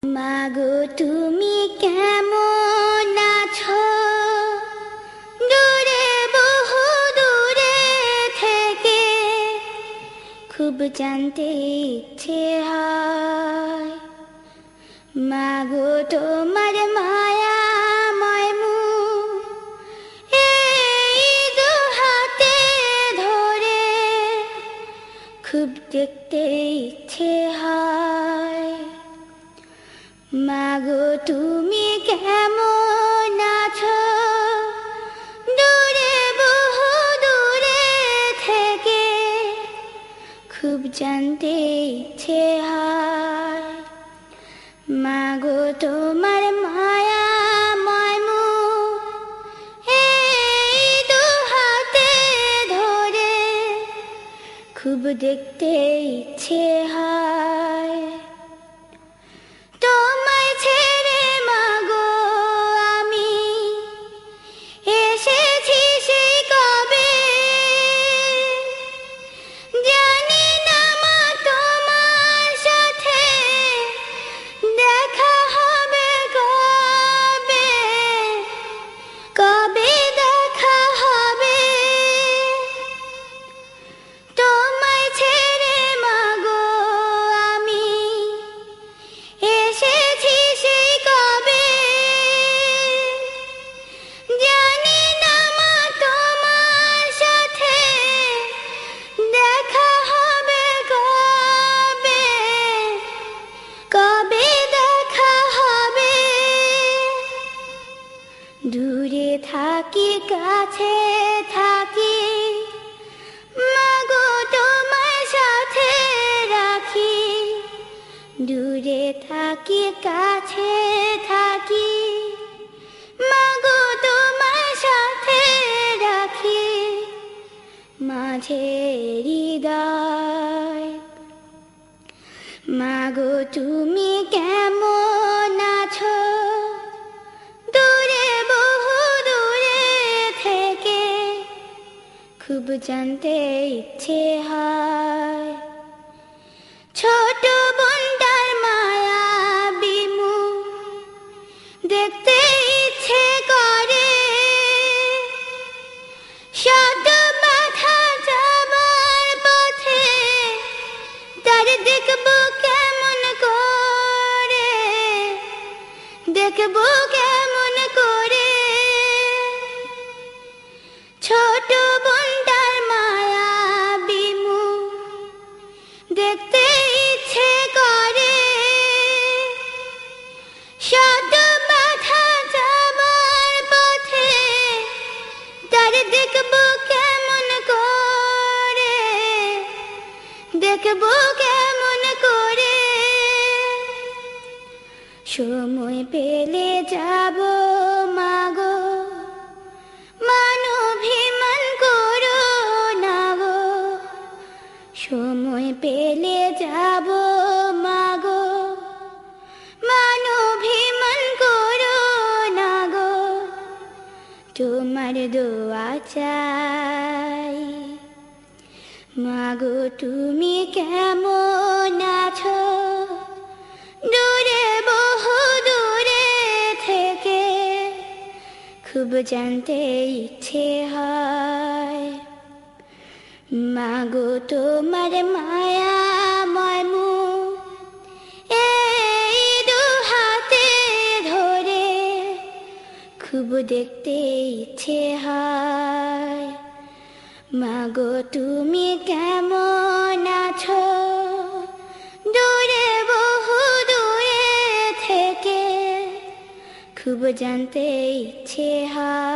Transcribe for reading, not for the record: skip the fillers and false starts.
মাগো তুমি কেমন আছো? দূরে বহু দূরে থেকে খুব জানতে ইচ্ছে হয়। মাগো তোমার মায়াময় মুখ এই দু হাতে ধরে খুব দেখতে ইচ্ছে হয়। মাগো তুমি কেমন আছো? দূরে বহু দূরে থেকে খুব জানতে ইচ্ছে হয়। মাগো তোমার মায়াময় মুখ এই দু হাতে ধরে খুব দেখতে ইচ্ছে হয়। তোমায় ছেড়ে মাগো আমি এসেছি সেই কবে, জানি না মা তোমার সাথে দেখা হবে কবে, কবে দেখা হবে। তোমায় ছেড়ে মাগো আমি এসেছি সেই কবে, জানি না মা তোমার সাথে দেখা হবে কবে, কবে দেখা হবে। দূরে থাকি কাছে থাকি মাগো তোমার সাথে রাখি, দূরে থাকি কাছে থাকি মাগো তোমার সাথে রাখি মাঝে হৃদয়। মাগো তুমি কেমন আছো? দূরে বহু দূরে থেকে খুব জানতে ইচ্ছে হয়। ছোট বোনটার মায়াবী মুখ দেখতে ইচ্ছে করে, শত বাধা যাবার পথে তার দেখবো কেমন করে, দেখবো কেমন করে। ছোট বোনটার মায়াবী মুখ দেখতে ইচ্ছে করে, শত বাধা যাবার পথে তার দেখবো কেমন করে, দেখবো কেমন করে। সময় পেলে যাব মাগো, মান অভিমান করো না গো। সময় পেলে যাব মাগো, মান অভিমান করো না গো। তোমার দোয়া চাই। মাগো তুমি কেমন আছো? দূরে বহু দূরে থেকে খুব জানতে ইচ্ছে হয়। মাগো তোমার মায়াময় মুখ এই দু হাতে ধরে খুব দেখতে ইচ্ছে হয়। মাগো তুমি কেমন আছো? দূরে বহু দূরে থেকে খুব জানতে ইচ্ছে হয়।